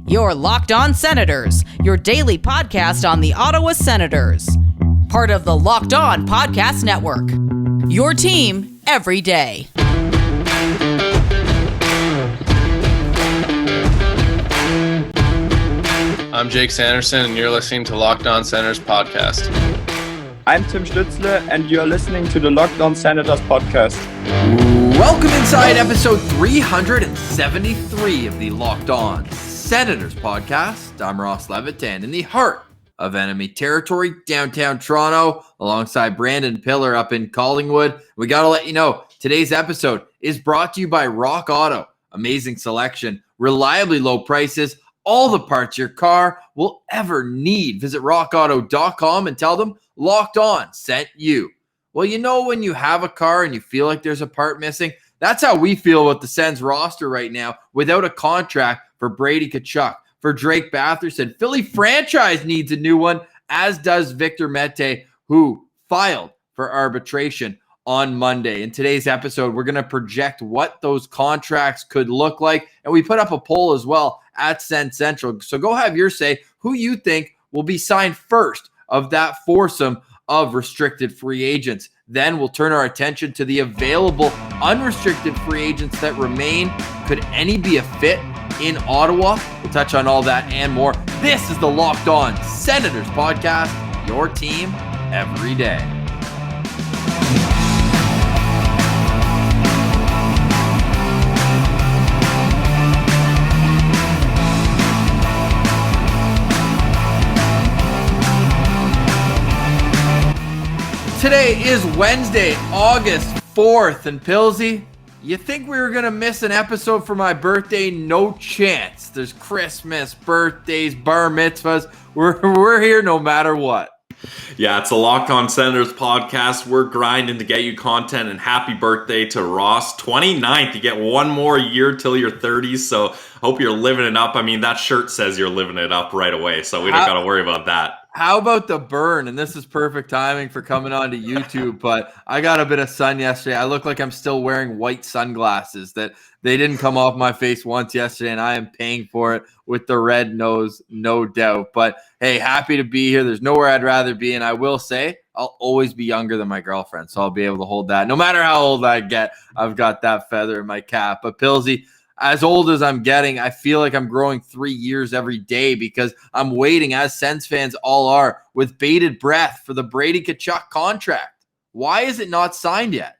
Your Locked On Senators, your daily podcast on the Ottawa Senators. Part of the Locked On Podcast Network. Your team every day. I'm Jake Sanderson, and you're listening to Locked On Senators podcast. I'm Tim Stützle, and you're listening to the Locked On Senators podcast. Welcome inside episode 373 of the Locked On Senators podcast. I'm Ross Levitan in the heart of enemy territory, downtown Toronto, alongside Brandon Pillar up in Collingwood. We got to let you know, today's episode is brought to you by Rock Auto. Amazing selection, reliably low prices, all the parts your car will ever need. Visit rockauto.com and tell them Locked On sent you. Well, you know when you have a car and you feel like there's a part missing? That's how we feel about the Sens roster right now without a contract for Brady Tkachuk, for Drake Batherson. Philly franchise needs a new one, as does Victor Mete, who filed for arbitration on Monday. In today's episode, we're going to project what those contracts could look like, and we put up a poll as well at Sens Central. So go have your say who you think will be signed first of that foursome of restricted free agents. Then we'll turn our attention to the available unrestricted free agents that remain. Could any be a fit in Ottawa? We'll touch on all that and more. This is the Locked On Senators podcast, your team every day. Today is Wednesday, August 4th, and Pilsy, you think we were going to miss an episode for my birthday? No chance. There's Christmas, birthdays, bar mitzvahs. We're here no matter what. Yeah, it's a Locked On Senators podcast. We're grinding to get you content, and happy birthday to Ross. 29th, you get one more year till your 30s, so hope you're living it up. I mean, that shirt says you're living it up right away, so we don't got to worry about that. How about the burn? And this is perfect timing for coming on to YouTube, but I got a bit of sun yesterday. I look like I'm still wearing white sunglasses that they didn't come off my face once yesterday, and I am paying for it with the red nose, no doubt. But hey, happy to be here. There's nowhere I'd rather be, and I will say I'll always be younger than my girlfriend, so I'll be able to hold that. No matter how old I get, I've got that feather in my cap. But Pilsy, as old as I'm getting, I feel like I'm growing 3 years every day because I'm waiting, as Sens fans all are, with bated breath for the Brady Tkachuk contract. Why is it not signed yet?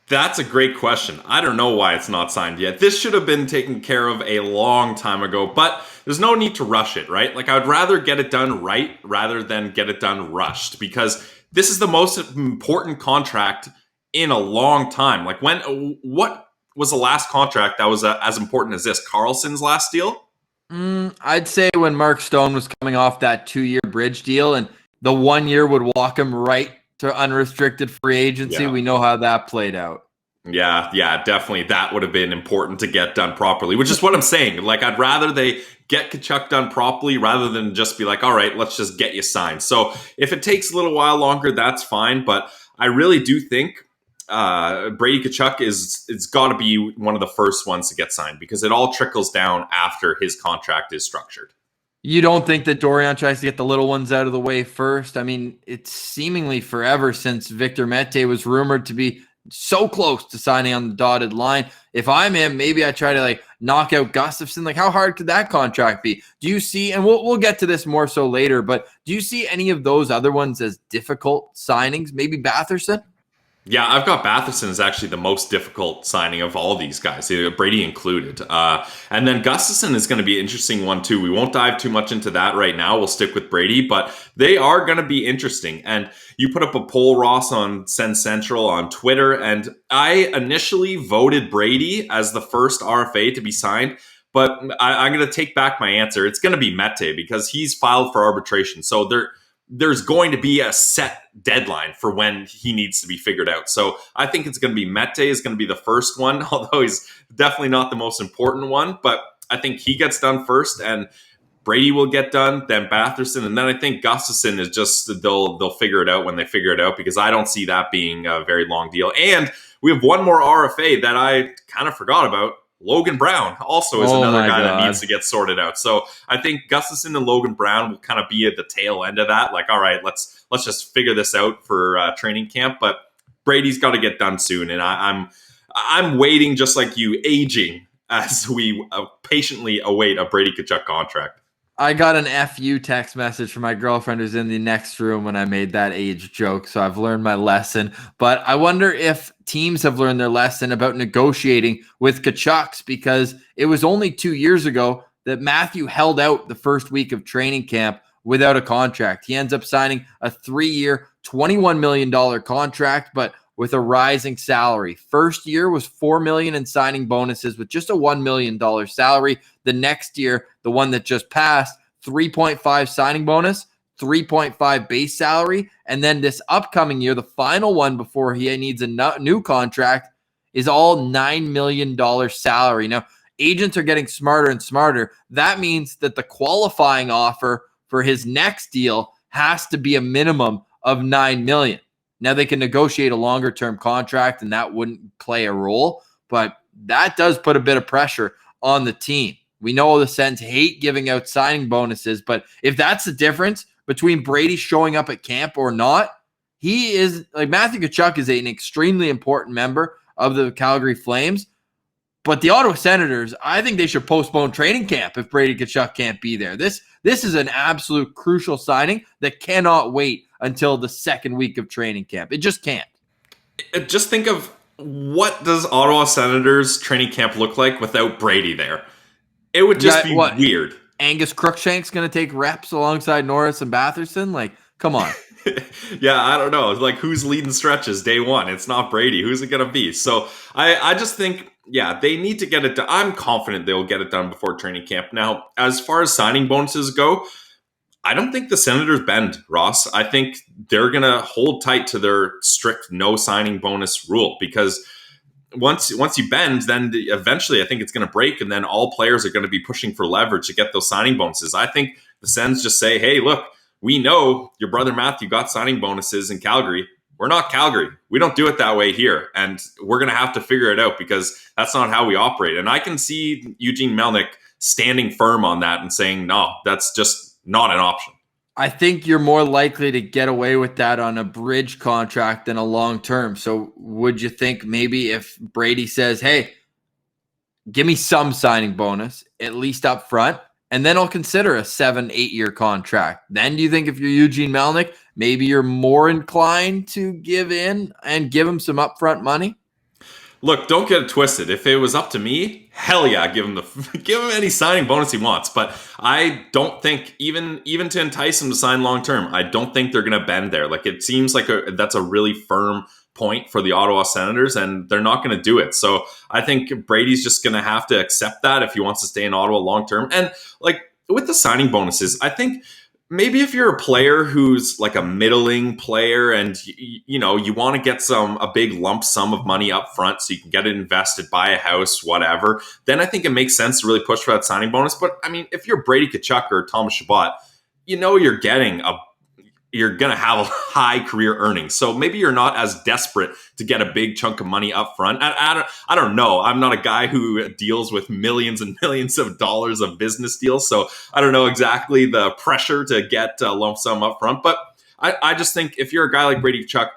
That's a great question. I don't know why it's not signed yet. This should have been taken care of a long time ago, but there's no need to rush it, right? Like, I would rather get it done right rather than get it done rushed, because this is the most important contract in a long time. Like, what was the last contract that was as important as this? Carlson's last deal? I'd say when Mark Stone was coming off that 2-year bridge deal, and the 1 year would walk him right to unrestricted free agency. Yeah. We know how that played out. Yeah, definitely. That would have been important to get done properly, which is what I'm saying. Like, I'd rather they get Tkachuk done properly rather than just be like, all right, let's just get you signed. So if it takes a little while longer, that's fine. But I really do think Brady Tkachuk it's got to be one of the first ones to get signed, because it all trickles down after his contract is structured. You don't think that Dorion tries to get the little ones out of the way first? I mean, it's seemingly forever since Victor Mete was rumored to be so close to signing on the dotted line. If I'm him, maybe I try to knock out Gustafsson. How hard could that contract be? Do you see, and we'll get to this more so later, but do you see any of those other ones as difficult signings? Maybe Batherson? Yeah, I've got Batherson as actually the most difficult signing of all these guys, Brady included. And then Gustafsson is going to be an interesting one too. We won't dive too much into that right now. We'll stick with Brady, but they are going to be interesting. And you put up a poll, Ross, on Sens Central on Twitter, and I initially voted Brady as the first RFA to be signed, but I'm going to take back my answer. It's going to be Mete, because he's filed for arbitration. So there's going to be a set deadline for when he needs to be figured out. So I think it's going to be Mete is going to be the first one, although he's definitely not the most important one. But I think he gets done first, and Brady will get done, then Batherson, and then I think Gustafsson is just, they'll figure it out when they figure it out, because I don't see that being a very long deal. And we have one more RFA that I kind of forgot about. Logan Brown also is Oh another my guy that God. needs to get sorted out. So I think Gustafson and Logan Brown will kind of be at the tail end of that. Like, all right, let's just figure this out for training camp. But Brady's got to get done soon, and I'm waiting just like you, aging as we patiently await a Brady Tkachuk contract. I got an FU text message from my girlfriend who's in the next room when I made that age joke, so I've learned my lesson. But I wonder if teams have learned their lesson about negotiating with Tkachuks, because it was only 2 years ago that Matthew held out the first week of training camp without a contract. He ends up signing a 3-year, $21 million contract, but with a rising salary. First year was $4 million in signing bonuses with just a $1 million salary. The next year, the one that just passed, 3.5 signing bonus, 3.5 base salary. And then this upcoming year, the final one before he needs a new contract, is all $9 million salary. Now, agents are getting smarter and smarter. That means that the qualifying offer for his next deal has to be a minimum of $9 million. Now, they can negotiate a longer-term contract, and that wouldn't play a role, but that does put a bit of pressure on the team. We know the Sens hate giving out signing bonuses, but if that's the difference between Brady showing up at camp or not, he is, like, Matthew Tkachuk is an extremely important member of the Calgary Flames, but the Ottawa Senators, I think they should postpone training camp if Brady Tkachuk can't be there. This is an absolute crucial signing that cannot wait until the second week of training camp. It just can't. Just think of, what does Ottawa Senators training camp look like without Brady there? It would just be weird. Angus Crookshank's going to take reps alongside Norris and Batherson? Like, come on. Yeah, I don't know. Like, who's leading stretches day one? It's not Brady. Who's it going to be? So I just think, yeah, they need to get it done. I'm confident they'll get it done before training camp. Now, as far as signing bonuses go, I don't think the Senators bend, Ross. I think they're going to hold tight to their strict no signing bonus rule, because once you bend, then eventually I think it's going to break, and then all players are going to be pushing for leverage to get those signing bonuses. I think the Sens just say, hey, look, we know your brother Matthew got signing bonuses in Calgary. We're not Calgary. We don't do it that way here. And we're going to have to figure it out, because that's not how we operate. And I can see Eugene Melnyk standing firm on that and saying, no, that's just not an option. I think you're more likely to get away with that on a bridge contract than a long term. So would you think maybe if Brady says, hey, give me some signing bonus, at least up front, and then I'll consider a 7-8 year contract. Then do you think if you're Eugene Melnyk, maybe you're more inclined to give in and give him some upfront money? Look, don't get it twisted. If it was up to me, hell yeah, give him any signing bonus he wants. But I don't think, even to entice him to sign long term, I don't think they're going to bend there. Like, it seems like that's a really firm point for the Ottawa Senators, and they're not going to do it. So I think Brady's just going to have to accept that if he wants to stay in Ottawa long term. And like with the signing bonuses, I think maybe if you're a player who's like a middling player and you want to get a big lump sum of money up front so you can get it invested, buy a house, whatever, then I think it makes sense to really push for that signing bonus. But I mean, if you're Brady Tkachuk or Thomas Chabot, you're going to have a high career earnings. So maybe you're not as desperate to get a big chunk of money up front. I don't know. I'm not a guy who deals with millions and millions of dollars of business deals. So I don't know exactly the pressure to get a lump sum up front. But I just think if you're a guy like Brady Tkachuk,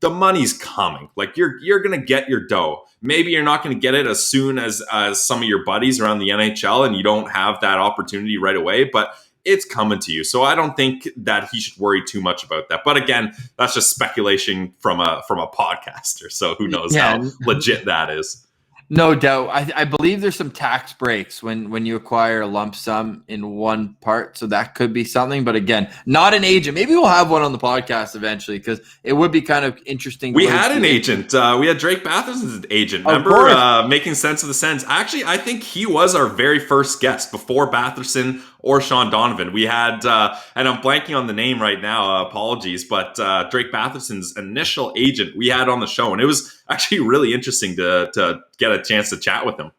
the money's coming. Like, you're going to get your dough. Maybe you're not going to get it as soon as some of your buddies around the NHL, and you don't have that opportunity right away. But it's coming to you. So I don't think that he should worry too much about that. But again, that's just speculation from a podcaster. So who knows how legit that is. No doubt. I believe there's some tax breaks when you acquire a lump sum in one part. So that could be something. But again, not an agent. Maybe we'll have one on the podcast eventually, because it would be kind of interesting. We had an agent. We had Drake Batherson's agent. Remember, Making Sense of the Sens? Actually, I think he was our very first guest before Batherson or Sean Donovan. We had, and I'm blanking on the name right now, apologies, but Drake Batherson's initial agent we had on the show. And it was actually really interesting to get a chance to chat with him.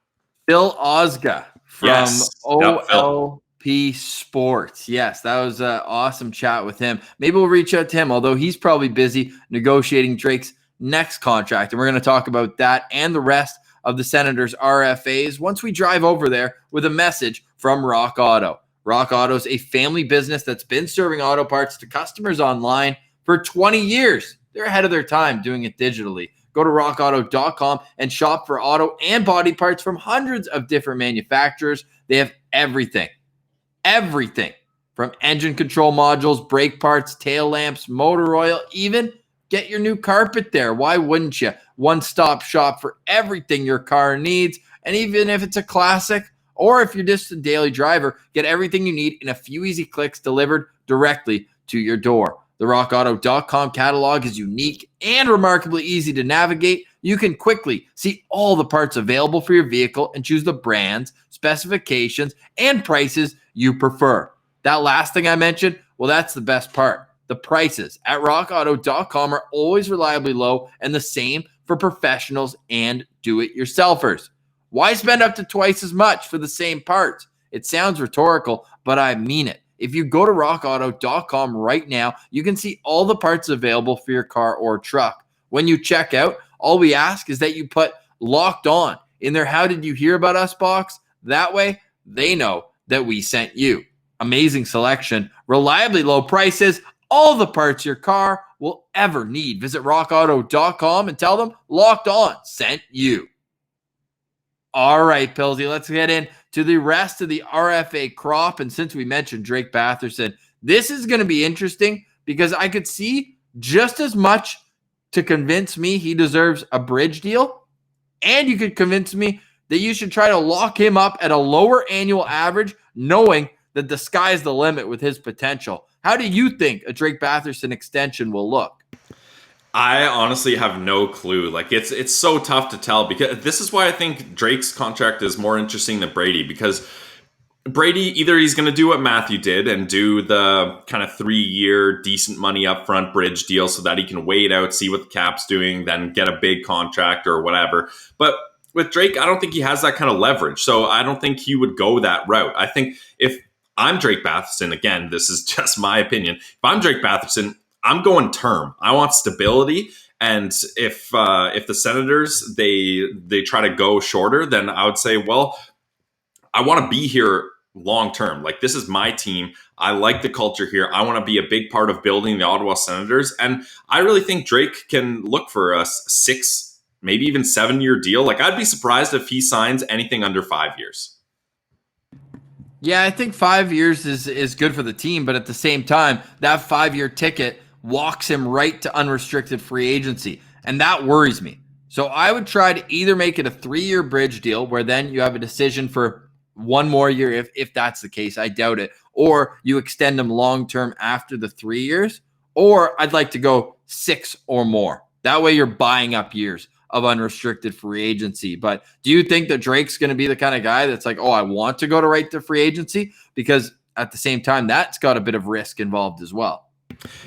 Phil Osga from OLP Sports. Yes, that was an awesome chat with him. Maybe we'll reach out to him, although he's probably busy negotiating Drake's next contract. And we're going to talk about that and the rest of the Senators' RFAs once we drive over there with a message from Rock Auto. Rock Auto is a family business that's been serving auto parts to customers online for 20 years. They're ahead of their time doing it digitally. Go to rockauto.com and shop for auto and body parts from hundreds of different manufacturers. They have everything from engine control modules, brake parts, tail lamps, motor oil, even get your new carpet there. Why wouldn't you? One-stop shop for everything your car needs. And even if it's a classic or if you're just a daily driver, get everything you need in a few easy clicks delivered directly to your door. The rockauto.com catalog is unique and remarkably easy to navigate. You can quickly see all the parts available for your vehicle and choose the brands, specifications, and prices you prefer. That last thing I mentioned, well, that's the best part. The prices at rockauto.com are always reliably low and the same for professionals and do-it-yourselfers. Why spend up to twice as much for the same parts? It sounds rhetorical, but I mean it. If you go to rockauto.com right now, you can see all the parts available for your car or truck. When you check out, all we ask is that you put Locked On in their How Did You Hear About Us box. That way, they know that we sent you. Amazing selection, reliably low prices, all the parts your car will ever need. Visit rockauto.com and tell them Locked On sent you. All right, Pillsy, let's get into the rest of the RFA crop. And since we mentioned Drake Batherson, this is going to be interesting because I could see just as much to convince me he deserves a bridge deal, and you could convince me that you should try to lock him up at a lower annual average, knowing that the sky's the limit with his potential. How do you think a Drake Batherson extension will look? I honestly have no clue. Like it's so tough to tell, because this is why I think Drake's contract is more interesting than Brady, because Brady, either he's going to do what Matthew did and do the kind of 3-year decent money upfront bridge deal so that he can wait out, see what the cap's doing, then get a big contract or whatever. But with Drake, I don't think he has that kind of leverage. So I don't think he would go that route. I think if I'm Drake Batherson, again, this is just my opinion. If I'm Drake Batherson, I'm going term. I want stability. And if the Senators, they try to go shorter, then I would say, well, I want to be here long term. Like, this is my team. I like the culture here. I want to be a big part of building the Ottawa Senators. And I really think Drake can look for a 6, maybe even 7-year deal. Like, I'd be surprised if he signs anything under 5 years. Yeah, I think 5 years is good for the team, but at the same time, that 5-year ticket walks him right to unrestricted free agency, and that worries me. So I would try to either make it a 3-year bridge deal where then you have a decision for 1 more year if that's the case. I doubt it. Or you extend him long-term after the 3 years, or I'd like to go 6 or more. That way you're buying up years of unrestricted free agency. But do you think that Drake's going to be the kind of guy that's like, oh, I want to go to right to free agency? Because at the same time, that's got a bit of risk involved as well.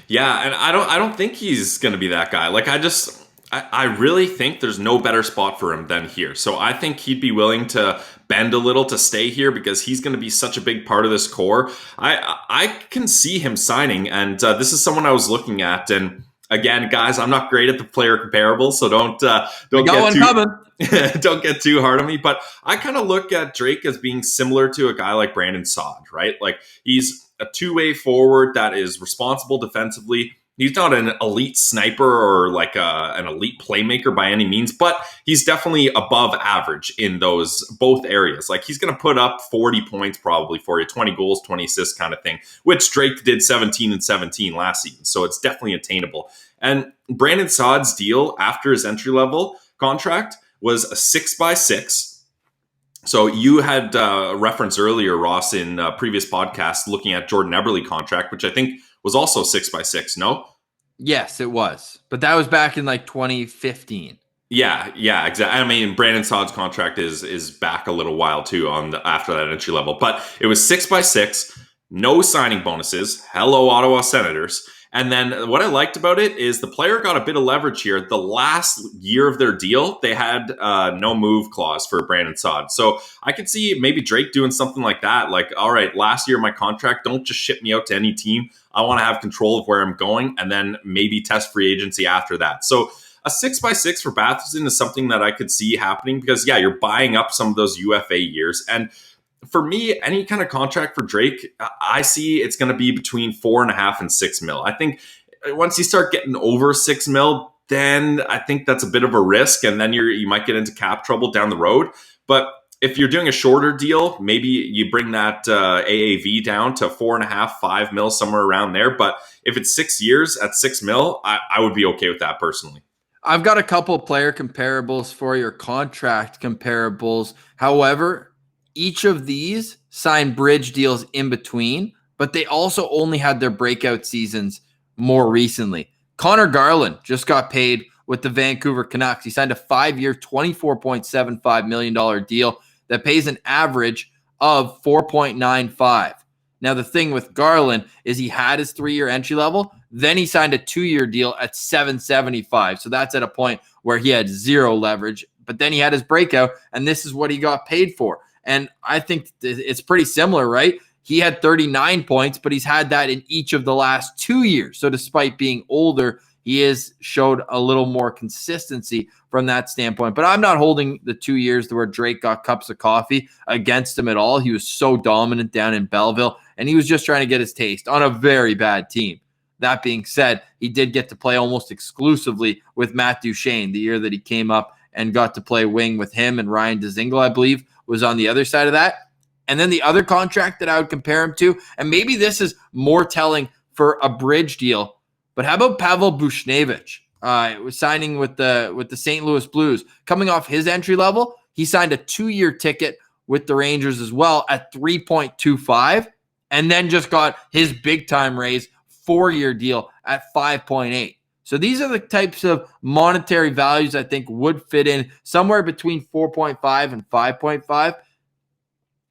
Yeah, and I don't think he's going to be that guy. Like, I really think there's no better spot for him than here. So I think he'd be willing to bend a little to stay here because he's going to be such a big part of this core. I can see him signing, and this is someone I was looking at. And again, guys, I'm not great at the player comparables, so don't get too hard on me. But I kind of look at Drake as being similar to a guy like Brandon Saad, right? Like, he's a two-way forward that is responsible defensively. He's not an elite sniper or like an elite playmaker by any means, but he's definitely above average in those both areas. Like, he's going to put up 40 points probably for you, 20 goals, 20 assists kind of thing, which Drake did 17 and 17 last season. So it's definitely attainable. And Brandon Saad's deal after his entry-level contract was a 6x6. So you had referenced earlier, Ross, in previous podcasts looking at Jordan Eberle contract, which I think was also 6x6, no? Yes, it was. But that was back in like 2015. Yeah, exactly. I mean, Brandon Saad's contract is back a little while too after that entry level. But it was 6x6, no signing bonuses. Hello, Ottawa Senators. And then what I liked about it is the player got a bit of leverage here. The last year of their deal, they had no move clause for Brandon Saad. So I could see maybe Drake doing something like that. Like, all right, last year of my contract, don't just ship me out to any team. I want to have control of where I'm going, and then maybe test free agency after that. So a 6x6 for Batherson is something that I could see happening because, yeah, you're buying up some of those UFA years. And for me, any kind of contract for Drake, I see it's going to be between 4.5 and 6 mil. I think once you start getting over 6 mil, then I think that's a bit of a risk. And then you might get into cap trouble down the road. But if you're doing a shorter deal, maybe you bring that AAV down to 4.5, 5 mil, somewhere around there. But if it's 6 years at 6 mil, I would be okay with that personally. I've got a couple player comparables for your contract comparables. However, each of these signed bridge deals in between, but they also only had their breakout seasons more recently. Connor Garland just got paid with the Vancouver Canucks. He signed a 5-year, $24.75 million deal that pays an average of 4.95. Now, the thing with Garland is he had his 3-year entry level. Then he signed a 2-year deal at $7.75. So that's at a point where he had zero leverage. But then he had his breakout, and this is what he got paid for. And I think it's pretty similar, right? He had 39 points, but he's had that in each of the last 2 years. So despite being older, he has showed a little more consistency from that standpoint. But I'm not holding the 2 years where Drake got cups of coffee against him at all. He was so dominant down in Belleville, and he was just trying to get his taste on a very bad team. That being said, he did get to play almost exclusively with Matt Duchene the year that he came up and got to play wing with him, and Ryan Dzingel, I believe, was on the other side of that. And then the other contract that I would compare him to, and maybe this is more telling for a bridge deal, but how about Pavel Buchnevich? Was signing with the St. Louis Blues. Coming off his entry level, he signed a 2-year ticket with the Rangers as well at 3.25, and then just got his big-time raise 4-year deal at 5.8. So these are the types of monetary values I think would fit in somewhere between 4.5 and 5.5.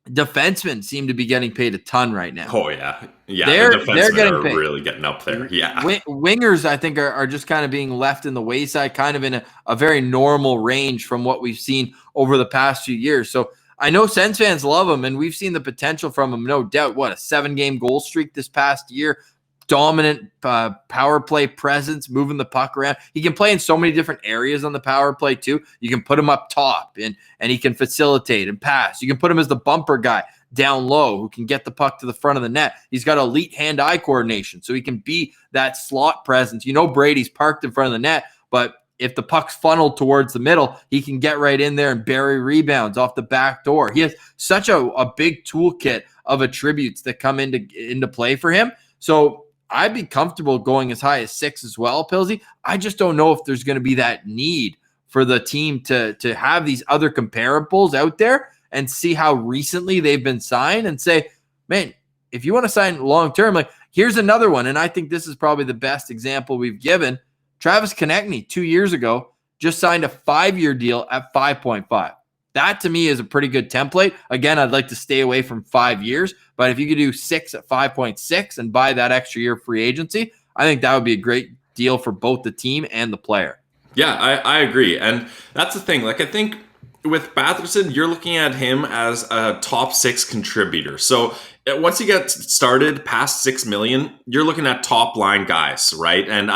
Defensemen seem to be getting paid a ton right now. Oh, yeah. Yeah, They're the defensemen getting are paid. really getting up there. Yeah. Wingers, I think, are just kind of being left in the wayside, kind of in a very normal range from what we've seen over the past few years. So I know Sens fans love him, and we've seen the potential from him, no doubt. What, a 7-game goal streak this past year? Dominant power play presence, moving the puck around. He can play in so many different areas on the power play too. You can put him up top and he can facilitate and pass. You can put him as the bumper guy down low who can get the puck to the front of the net. He's got elite hand-eye coordination, so he can be that slot presence. You know, Brady's parked in front of the net, but if the puck's funneled towards the middle, he can get right in there and bury rebounds off the back door. He has such a big toolkit of attributes that come into play for him. So I'd be comfortable going as high as 6 as well, Pilsy. I just don't know if there's going to be that need for the team to have these other comparables out there and see how recently they've been signed and say, man, if you want to sign long-term, like here's another one. And I think this is probably the best example we've given. Travis Konechny 2 years ago just signed a 5-year deal at 5.5. That to me is a pretty good template. Again, I'd like to stay away from 5 years, but if you could do 6 at 5.6 and buy that extra year free agency, I think that would be a great deal for both the team and the player. Yeah, I agree. And that's the thing. Like, I think with Batherson, you're looking at him as a top 6 contributor. So once you get started past 6 million, you're looking at top line guys, right? And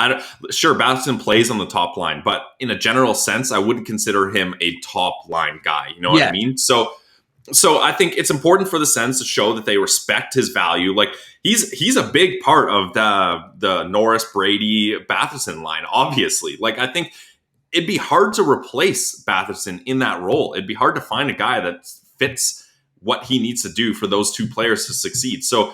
sure, Batherson plays on the top line, but in a general sense, I wouldn't consider him a top line guy. You know what I mean? So I think it's important for the Sens to show that they respect his value. Like he's a big part of the Norris, Brady, Batherson line, obviously. Like I think it'd be hard to replace Batherson in that role. It'd be hard to find a guy that fits what he needs to do for those two players to succeed. So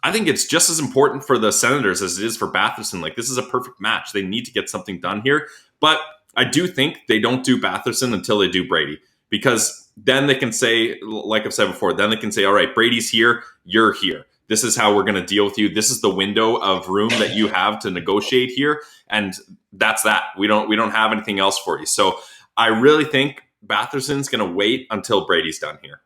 I think it's just as important for the Senators as it is for Batherson. Like this is a perfect match. They need to get something done here. But I do think they don't do Batherson until they do Brady, because then they can say, like I've said before, then they can say, all right, Brady's here, you're here. This is how we're going to deal with you. This is the window of room that you have to negotiate here. And that's that. We don't have anything else for you. So I really think Batherson's going to wait until Brady's done here.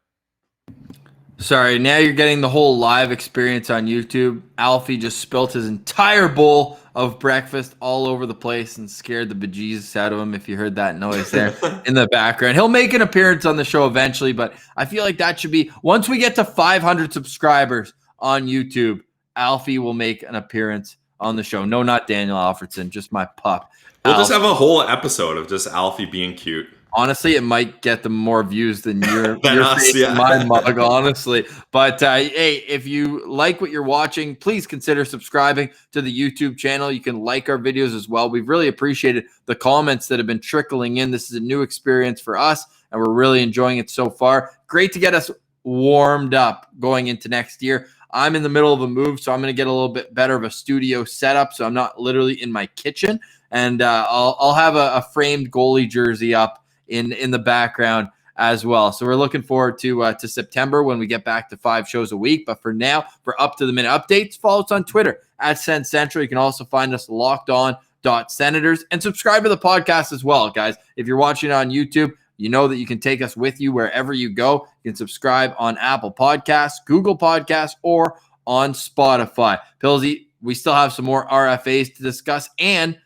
Sorry, now you're getting the whole live experience on YouTube. Alfie just spilt his entire bowl of breakfast all over the place and scared the bejesus out of him, if you heard that noise there in the background. He'll make an appearance on the show eventually, but I feel like that should be, once we get to 500 subscribers on YouTube, Alfie will make an appearance on the show. No, not Daniel Alfredson, just my pup. We'll just have a whole episode of just Alfie being cute. Honestly, it might get them more views than your us, face yeah. and my mug, honestly. But hey, if you like what you're watching, please consider subscribing to the YouTube channel. You can like our videos as well. We've really appreciated the comments that have been trickling in. This is a new experience for us, and we're really enjoying it so far. Great to get us warmed up going into next year. I'm in the middle of a move, so I'm going to get a little bit better of a studio setup, so I'm not literally in my kitchen. And I'll have a framed goalie jersey up in the background as well. So we're looking forward to September when we get back to 5 shows a week. But for now, for up-to-the-minute updates, follow us on Twitter at Sens Central. You can also find us lockedon.senators and subscribe to the podcast as well, guys. If you're watching on YouTube, you know that you can take us with you wherever you go. You can subscribe on Apple Podcasts, Google Podcasts, or on Spotify. Pillsy, we still have some more RFAs to discuss and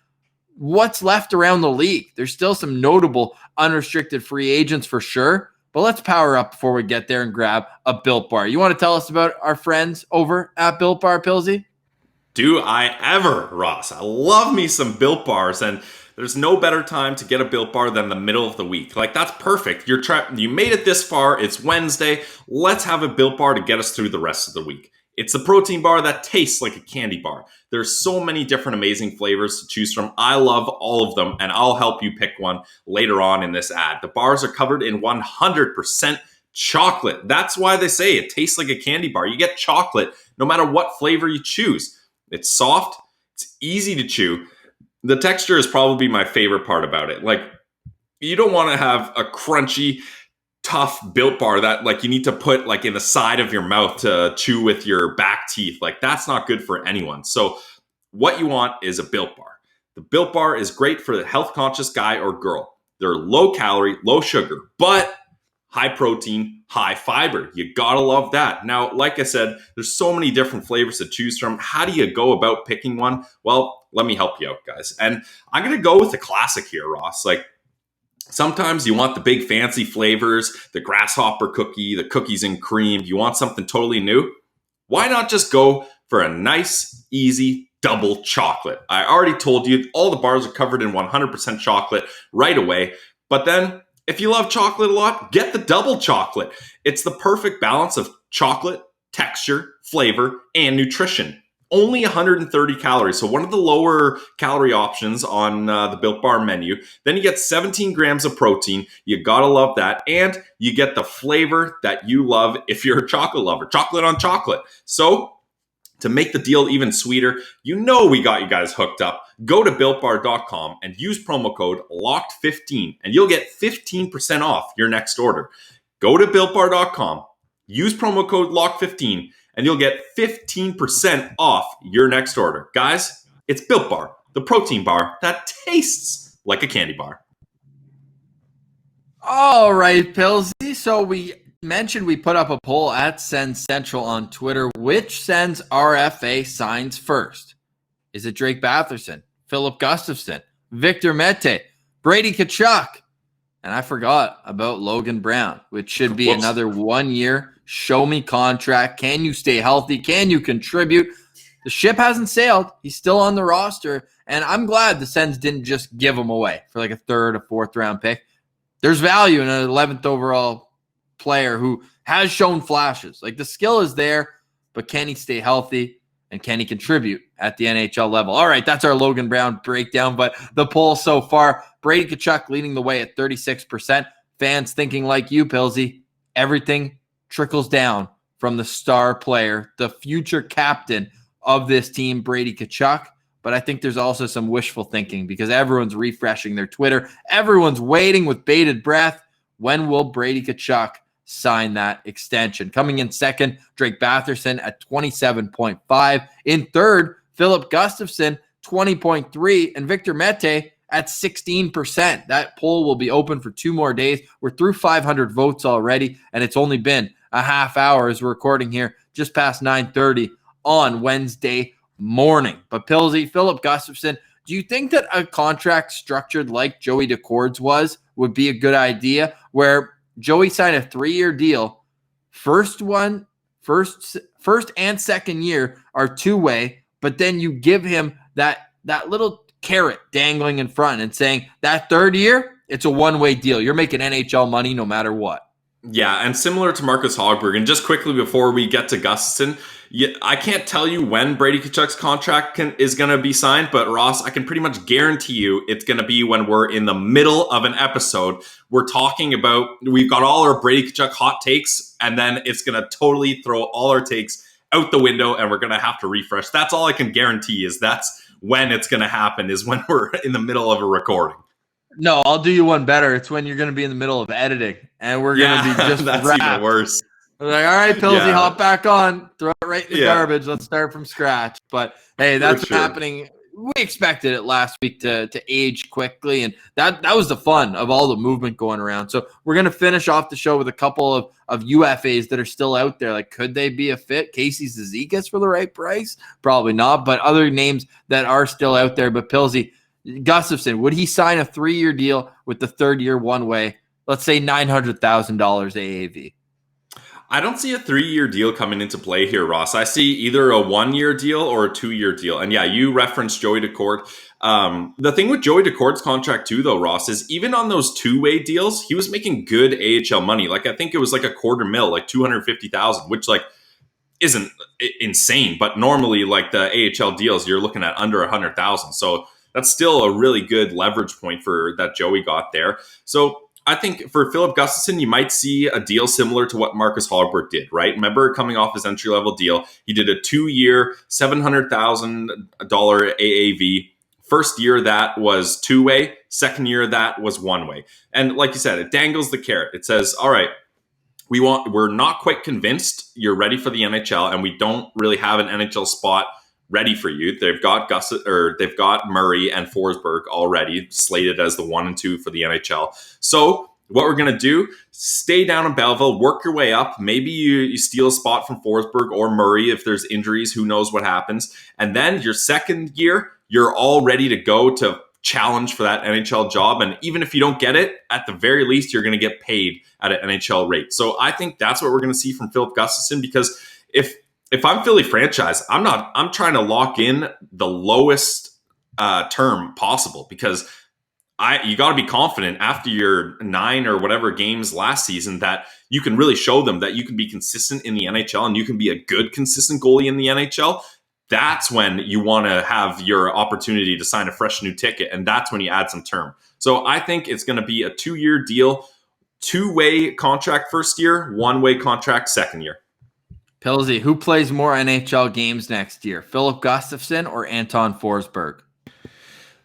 what's left around the league. There's still some notable unrestricted free agents for sure, but let's power up before we get there and grab a Built Bar. You want to tell us about our friends over at Built Bar, Pillsy? Do I ever, Ross? I love me some Built Bars, and there's no better time to get a Built Bar than the middle of the week. Like, that's perfect. You made it this far. It's Wednesday. Let's have a Built Bar to get us through the rest of the week. It's a protein bar that tastes like a candy bar. There's so many different amazing flavors to choose from. I love all of them, and I'll help you pick one later on in this ad. The bars are covered in 100% chocolate. That's why they say it tastes like a candy bar. You get chocolate no matter what flavor you choose. It's soft. It's easy to chew. The texture is probably my favorite part about it. Like, you don't want to have a crunchy, tough Built Bar that like you need to put like in the side of your mouth to chew with your back teeth. Like, that's not good for anyone. So what you want is a Built Bar. The Built Bar is great for the health conscious guy or girl. They're low calorie, low sugar, but high protein, high fiber. You gotta love that. Now, like I said, there's so many different flavors to choose from. How do you go about picking one? Well, let me help you out, guys. And I'm gonna go with the classic here, Ross. Like, sometimes you want the big fancy flavors, the grasshopper cookie, the cookies and cream. You want something totally new? Why not just go for a nice, easy double chocolate? I already told you all the bars are covered in 100% chocolate right away. But then if you love chocolate a lot, get the double chocolate. It's the perfect balance of chocolate, texture, flavor, and nutrition. Only 130 calories, so one of the lower calorie options on the Built Bar menu. Then you get 17 grams of protein. You gotta love that. And you get the flavor that you love if you're a chocolate lover. Chocolate on chocolate. So to make the deal even sweeter, you know we got you guys hooked up. Go to BuiltBar.com and use promo code LOCKED15 and you'll get 15% off your next order. Go to BuiltBar.com, use promo code LOCKED15 and you'll get 15% off your next order. Guys, it's Built Bar, the protein bar that tastes like a candy bar. All right, Pillsy. So we mentioned we put up a poll at Sens Central on Twitter. Which Sens RFA signs first? Is it Drake Batherson, Philip Gustafson, Victor Mete, Brady Tkachuk? And I forgot about Logan Brown, which should be another 1 year show me contract. Can you stay healthy? Can you contribute? The ship hasn't sailed. He's still on the roster. And I'm glad the Sens didn't just give him away for like a third or fourth round pick. There's value in an 11th overall player who has shown flashes. Like, the skill is there, but can he stay healthy and can he contribute at the NHL level? All right, that's our Logan Brown breakdown. But the poll so far, Brady Tkachuk leading the way at 36%. Fans thinking like you, Pillsy, everything trickles down from the star player, the future captain of this team, Brady Tkachuk. But I think there's also some wishful thinking because everyone's refreshing their Twitter. Everyone's waiting with bated breath. When will Brady Tkachuk sign that extension? Coming in second, Drake Batherson at 27.5. In third, Philip Gustafson, 20.3. And Victor Mete at 16%. That poll will be open for 2 more days. We're through 500 votes already, and it's only been a half hour as we're recording here just past 9:30 on Wednesday morning. But Pillsy, Philip Gustafson, do you think that a contract structured like Joey Decord's would be a good idea, where Joey signed a 3-year deal? First and second year are 2-way but then you give him that little carrot dangling in front and saying that third year, it's a one-way deal. You're making NHL money no matter what. Yeah, and similar to Marcus Hogberg, and just quickly before we get to Gustafsson, I can't tell you when Brady Tkachuk's contract is going to be signed, but Ross, I can pretty much guarantee you it's going to be when we're in the middle of an episode. We're talking about, we've got all our Brady Tkachuk hot takes, and then it's going to totally throw all our takes out the window, and we're going to have to refresh. That's all I can guarantee is that's when it's going to happen, is when we're in the middle of a recording. No, I'll do you one better. It's when you're going to be in the middle of editing, and we're going to be just that's wrapped. Even worse. We're like, all right, Pilsy, hop back on. Throw it right in the garbage. Let's start from scratch. But, hey, that's happening. We expected it last week to age quickly, and that was the fun of all the movement going around. So we're going to finish off the show with a couple of UFAs that are still out there. Like, could they be a fit? Casey Zizekas for the right price? Probably not, but other names that are still out there. But, Pilsy, Gustafsson, would he sign a 3-year deal with the third year one way? Let's say $900,000 AAV. I don't see a 3-year deal coming into play here, Ross. I see either a 1-year deal or a 2-year deal. And yeah, you referenced Joey Daccord. The thing with Joey Daccord's contract too, though, Ross, is even on those 2-way deals, he was making good AHL money. Like, I think it was like $250,000, like $250,000, which like isn't insane. But normally, like the AHL deals, you're looking at under $100,000. So that's still a really good leverage point for that Joey got there. So I think for Philip Gustafsson, you might see a deal similar to what Marcus Hogberg did, right? Remember, coming off his entry-level deal, he did a 2-year, $700,000 AAV. First year, that was 2-way. Second year, that was 1-way. And like you said, it dangles the carrot. It says, all right, we're not quite convinced you're ready for the NHL, and we don't really have an NHL spot ready for you. They've got they've got Murray and Forsberg already slated as the 1 and 2 for the NHL. So what we're going to do, stay down in Belleville, work your way up. Maybe you steal a spot from Forsberg or Murray if there's injuries, who knows what happens. And then your second year, you're all ready to go to challenge for that NHL job. And even if you don't get it, at the very least, you're going to get paid at an NHL rate. So I think that's what we're going to see from Philip Gustafsson, because if I'm Philly franchise, I'm trying to lock in the lowest term possible, because you got to be confident after your 9 or whatever games last season that you can really show them that you can be consistent in the NHL and you can be a good, consistent goalie in the NHL. That's when you want to have your opportunity to sign a fresh new ticket, and that's when you add some term. So I think it's going to be a 2-year deal, 2-way contract first year, 1-way contract second year. Pilsy, who plays more NHL games next year, Philip Gustafsson or Anton Forsberg?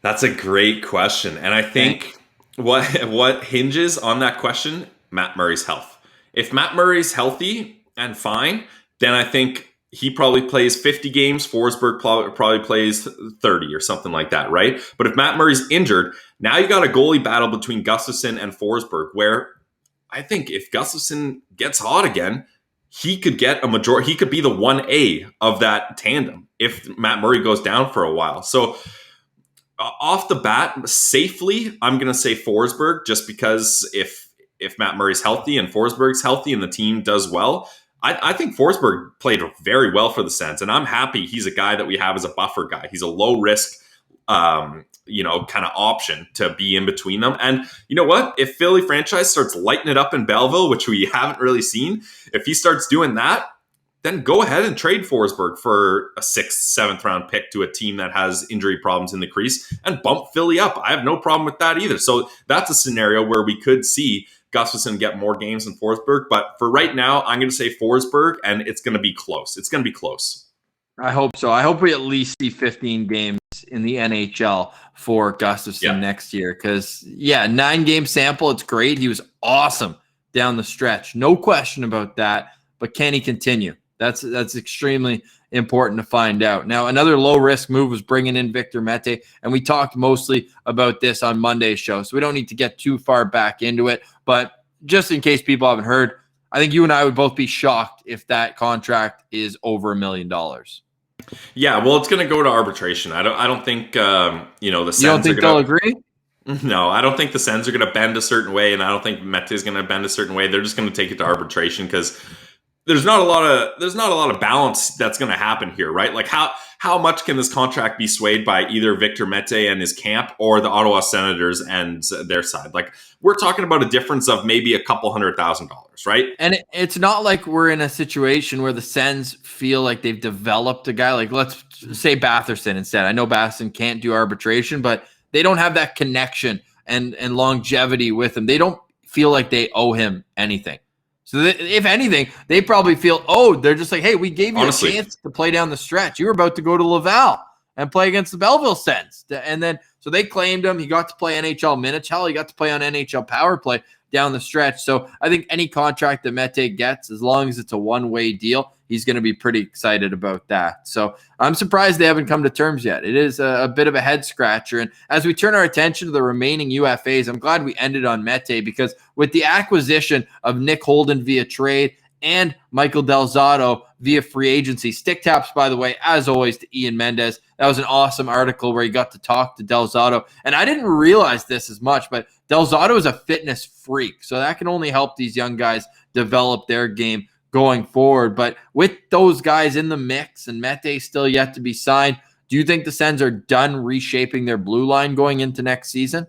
That's a great question. And I think what hinges on that question, Matt Murray's health. If Matt Murray's healthy and fine, then I think he probably plays 50 games. Forsberg probably plays 30 or something like that, right? But if Matt Murray's injured, now you got a goalie battle between Gustafsson and Forsberg, where I think if Gustafsson gets hot again, he could get a majority. He could be the 1A of that tandem if Matt Murray goes down for a while. So off the bat, safely, I'm going to say Forsberg, just because if Matt Murray's healthy and Forsberg's healthy and the team does well, I think Forsberg played very well for the Sens, and I'm happy he's a guy that we have as a buffer guy. He's a low risk, kind of option to be in between them. And you know what? If Philly franchise starts lighting it up in Belleville, which we haven't really seen, if he starts doing that, then go ahead and trade Forsberg for a 6th, 7th round pick to a team that has injury problems in the crease and bump Philly up. I have no problem with that either. So that's a scenario where we could see Gustafsson get more games than Forsberg. But for right now, I'm going to say Forsberg, and it's going to be close. It's going to be close. I hope so. I hope we at least see 15 games in the NHL for Gustafsson next year. Because, 9-game sample, it's great. He was awesome down the stretch. No question about that. But can he continue? That's extremely important to find out. Now, another low-risk move was bringing in Victor Mete, and we talked mostly about this on Monday's show, so we don't need to get too far back into it. But just in case people haven't heard, I think you and I would both be shocked if that contract is over $1 million. Yeah, well, it's going to go to arbitration. I don't think the Sens you don't think they'll agree? No, I don't think the Sens are going to bend a certain way, and I don't think Mete is going to bend a certain way. They're just going to take it to arbitration because there's not a lot of balance that's going to happen here, right? Like how much can this contract be swayed by either Victor Mete and his camp or the Ottawa Senators and their side? Like, we're talking about a difference of maybe a couple $100,000, right? And it's not like we're in a situation where the Sens feel like they've developed a guy. Like, let's say Batherson instead. I know Batherson can't do arbitration, but they don't have that connection and longevity with him. They don't feel like they owe him anything. So if anything, they probably feel, they're just like, hey, we gave you a chance to play down the stretch. You were about to go to Laval and play against the Belleville Sens. And then, so they claimed him. He got to play NHL minutes. Hell, he got to play on NHL power play down the stretch. So I think any contract that Mete gets, as long as it's a one-way deal, he's going to be pretty excited about that. So I'm surprised they haven't come to terms yet. It is a bit of a head scratcher. And as we turn our attention to the remaining UFAs, I'm glad we ended on Mete, because with the acquisition of Nick Holden via trade and Michael Del Zotto via free agency. Stick taps, by the way, as always, to Ian Mendez. That was an awesome article where he got to talk to Del Zotto. And I didn't realize this as much, but Del Zotto is a fitness freak. So that can only help these young guys develop their game going forward. But with those guys in the mix and Mete still yet to be signed, do you think the Sens are done reshaping their blue line going into next season?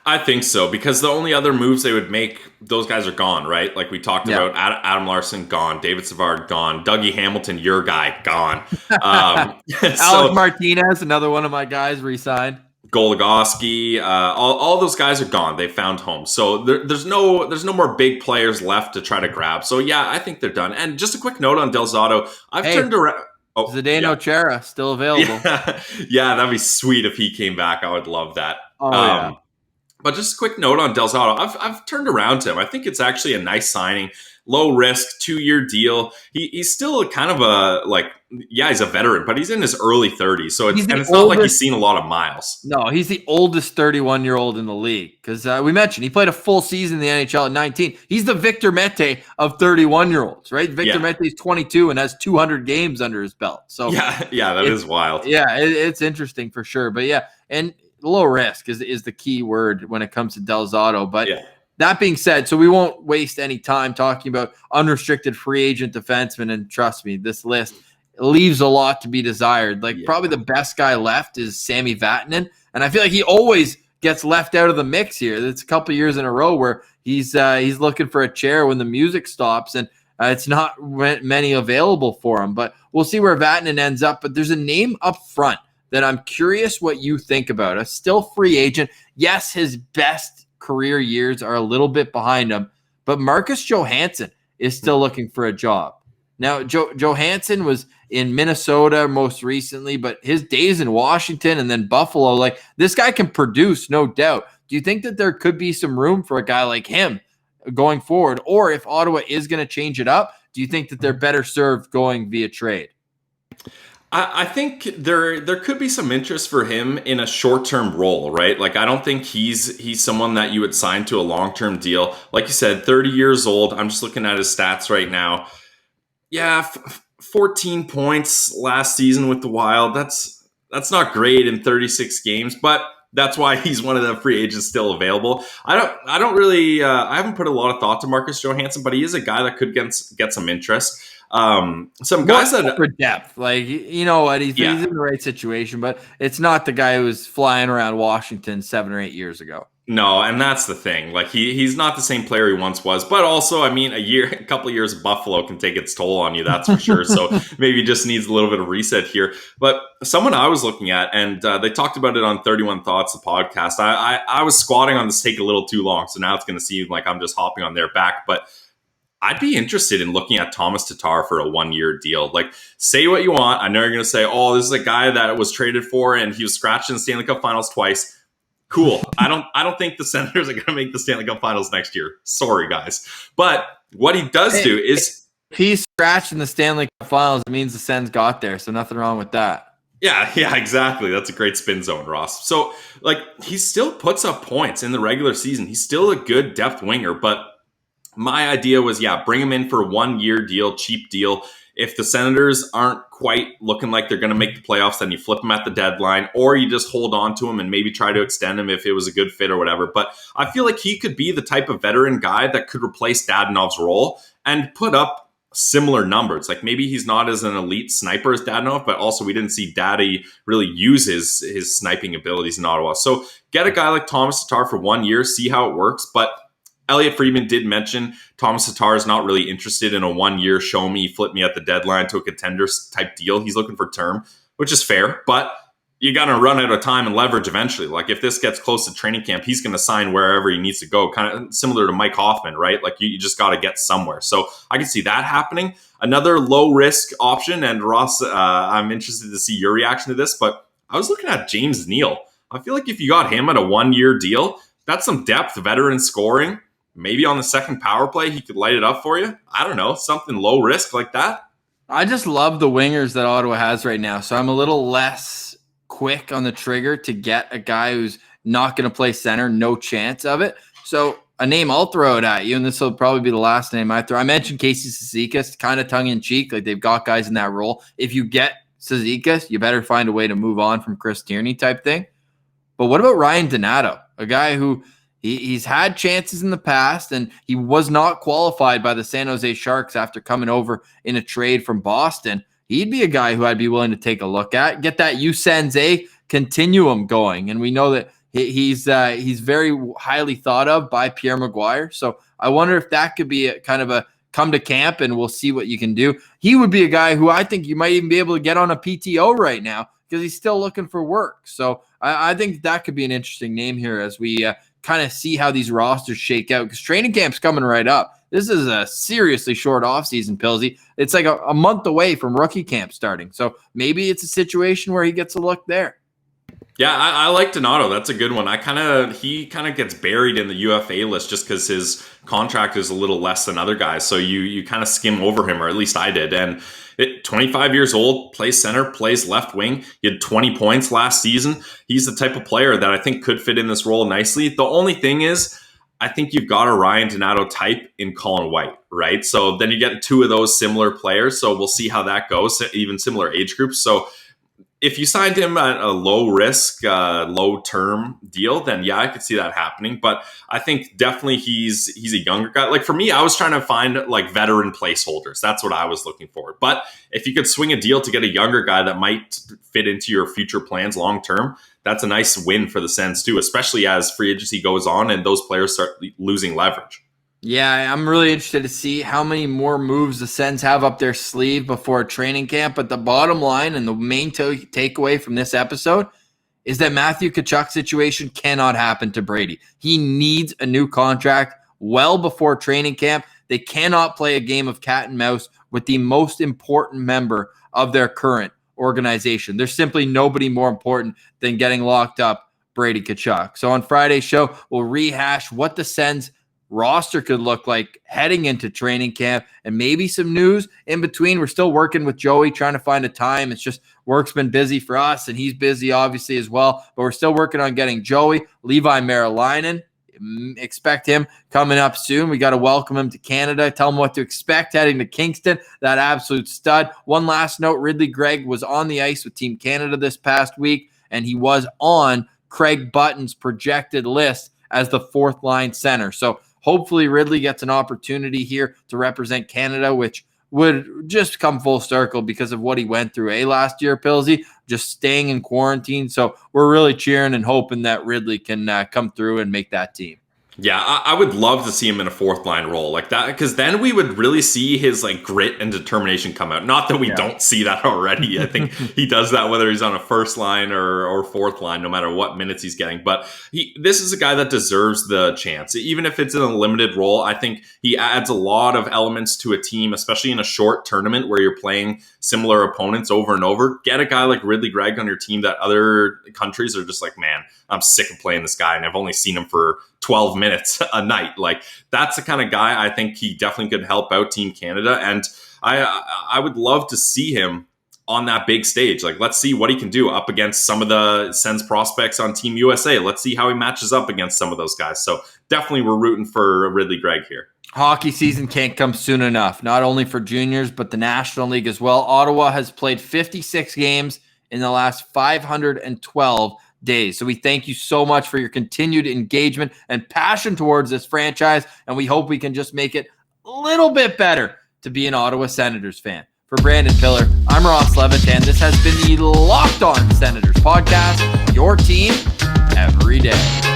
I think so, because the only other moves they would make, those guys are gone, right? Like we talked about, Adam Larson, gone. David Savard, gone. Dougie Hamilton, your guy, gone. Alec Martinez, another one of my guys, re-signed. Goligoski, all those guys are gone. They found home. So there's no more big players left to try to grab. So yeah, I think they're done. And just a quick note on Del Zotto. I've turned around. Zdeno Chara, still available. Yeah, that'd be sweet if he came back. I would love that. Yeah. But just a quick note on Del Zotto. I've turned around to him. I think it's actually a nice signing. Low risk, 2-year deal. He's still kind of he's a veteran, but he's in his early 30s. So it's not like he's seen a lot of miles. No, he's the oldest 31-year-old in the league. Because we mentioned he played a full season in the NHL at 19. He's the Victor Mete of 31-year-olds, right? Victor Mete is 22 and has 200 games under his belt. So yeah, that is wild. Yeah, it's interesting for sure. But yeah, and low risk is the key word when it comes to Del Zotto. But that being said, so we won't waste any time talking about unrestricted free agent defensemen. And trust me, this list leaves a lot to be desired. Probably the best guy left is Sami Vatanen. And I feel like he always gets left out of the mix here. It's a couple of years in a row where he's looking for a chair when the music stops, and it's not many available for him. But we'll see where Vatanen ends up. But there's a name up front that I'm curious what you think about. A still free agent. Yes, his best career years are a little bit behind him, but Marcus Johansson is still looking for a job. Now, Johansson was in Minnesota most recently, but his days in Washington and then Buffalo, this guy can produce, no doubt. Do you think that there could be some room for a guy like him going forward? Or if Ottawa is going to change it up, do you think that they're better served going via trade? I think there could be some interest for him in a short-term role, right? I don't think he's someone that you would sign to a long-term deal. Like you said, 30 years old. I'm just looking at his stats right now. Yeah, 14 points last season with the Wild. That's not great in 36 games, but that's why he's one of the free agents still available. I haven't put a lot of thought to Marcus Johansson, but he is a guy that could get some interest. Some guys that for depth, you know what, he's in the right situation, but it's not the guy who was flying around Washington 7 or 8 years ago. No, and that's the thing. He's not the same player he once was, but also, a couple of years of Buffalo can take its toll on you, that's for sure. So maybe he just needs a little bit of reset here. But someone I was looking at, and they talked about it on 31 Thoughts, the podcast. I was squatting on this take a little too long, so now it's going to seem like I'm just hopping on their back, but I'd be interested in looking at Thomas Tatar for a 1-year deal. Say what you want. I know you're going to say, this is a guy that was traded for and he was scratched in the Stanley Cup Finals twice. Cool. I don't think the Senators are going to make the Stanley Cup Finals next year. Sorry, guys. But what he does do is... If he's scratched in the Stanley Cup Finals, it means the Sens got there, so nothing wrong with that. Yeah, exactly. That's a great spin zone, Ross. So, he still puts up points in the regular season. He's still a good depth winger, but my idea was, bring him in for a 1-year deal, cheap deal. If the Senators aren't quite looking like they're going to make the playoffs, then you flip him at the deadline, or you just hold on to him and maybe try to extend him if it was a good fit or whatever. But I feel like he could be the type of veteran guy that could replace Dadonov's role and put up similar numbers. Like maybe he's not as an elite sniper as Dadonov, but also we didn't see Daddy really use his sniping abilities in Ottawa. So get a guy like Thomas Tatar for 1 year, see how it works. But Elliot Friedman did mention Thomas Tatar is not really interested in a 1 year show me, flip me at the deadline to a contender type deal. He's looking for term, which is fair, but you got to run out of time and leverage eventually. Like if this gets close to training camp, he's going to sign wherever he needs to go, kind of similar to Mike Hoffman, right? Like you just got to get somewhere. So I can see that happening. Another low risk option, and Ross, I'm interested to see your reaction to this, but I was looking at James Neal. I feel like if you got him at a 1 year deal, that's some depth, veteran scoring. Maybe on the second power play, he could light it up for you. I don't know, something low risk like that. I just love the wingers that Ottawa has right now. So I'm a little less quick on the trigger to get a guy who's not going to play center, no chance of it. So a name I'll throw it at you, and this will probably be the last name I throw. I mentioned Casey Cizikas, kind of tongue-in-cheek, like they've got guys in that role. If you get Cizikas, you better find a way to move on from Chris Tierney type thing. But what about Ryan Donato, a guy who he's had chances in the past, and he was not qualified by the San Jose Sharks after coming over in a trade from Boston. He'd be a guy who I'd be willing to take a look at, get that USense continuum going. And we know that he's very highly thought of by Pierre Maguire. So I wonder if that could be a kind of a come to camp and we'll see what you can do. He would be a guy who I think you might even be able to get on a PTO right now because he's still looking for work. So I think that could be an interesting name here as we kind of see how these rosters shake out, because training camp's coming right up. This is a seriously short offseason, Pilsy. It's like a month away from rookie camp starting. So maybe it's a situation where he gets a look there. Yeah, I like Donato. That's a good one. He kind of gets buried in the UFA list just because his contract is a little less than other guys. So you kind of skim over him, or at least I did. And 25 years old, plays center, plays left wing. He had 20 points last season. He's the type of player that I think could fit in this role nicely. The only thing is, I think you've got a Ryan Donato type in Colin White, right? So then you get two of those similar players. So we'll see how that goes, even similar age groups. So if you signed him at a low risk, low term deal, then yeah, I could see that happening. But I think definitely he's a younger guy. Like for me, I was trying to find like veteran placeholders. That's what I was looking for. But if you could swing a deal to get a younger guy that might fit into your future plans long term, that's a nice win for the Sens too, especially as free agency goes on and those players start losing leverage. Yeah, I'm really interested to see how many more moves the Sens have up their sleeve before training camp. But the bottom line and the main takeaway from this episode is that Matthew Tkachuk's situation cannot happen to Brady. He needs a new contract well before training camp. They cannot play a game of cat and mouse with the most important member of their current organization. There's simply nobody more important than getting locked up Brady Tkachuk. So on Friday's show, we'll rehash what the Sens roster could look like heading into training camp and maybe some news in between. We're still working with Joey, trying to find a time. It's just work's been busy for us and he's busy obviously as well, but we're still working on getting Joey. Levi Marilainen, expect him coming up soon. We got to welcome him to Canada, tell him what to expect heading to Kingston, that absolute stud. One last note, Ridley Gregg was on the ice with Team Canada this past week and he was on Craig Button's projected list as the fourth line center. So hopefully Ridley gets an opportunity here to represent Canada, which would just come full circle because of what he went through last year, Pilsy, just staying in quarantine. So we're really cheering and hoping that Ridley can come through and make that team. Yeah, I would love to see him in a fourth line role like that, because then we would really see his like grit and determination come out. Not that we don't see that already. I think he does that whether he's on a first line or fourth line, no matter what minutes he's getting. But this is a guy that deserves the chance. Even if it's in a limited role, I think he adds a lot of elements to a team, especially in a short tournament where you're playing similar opponents over and over. Get a guy like Ridley Gregg on your team that other countries are just like, man, I'm sick of playing this guy and I've only seen him for 12 minutes a night. Like that's the kind of guy I think he definitely could help out Team Canada. And I would love to see him on that big stage. Like, let's see what he can do up against some of the Sens prospects on Team USA. Let's see how he matches up against some of those guys. So definitely we're rooting for Ridley Gregg here. Hockey season can't come soon enough, not only for juniors, but the National League as well. Ottawa has played 56 games in the last 512 days. So we thank you so much for your continued engagement and passion towards this franchise. And we hope we can just make it a little bit better to be an Ottawa Senators fan. For Brandon Pillar, I'm Ross Levitan. This has been the Locked On Senators podcast, your team every day.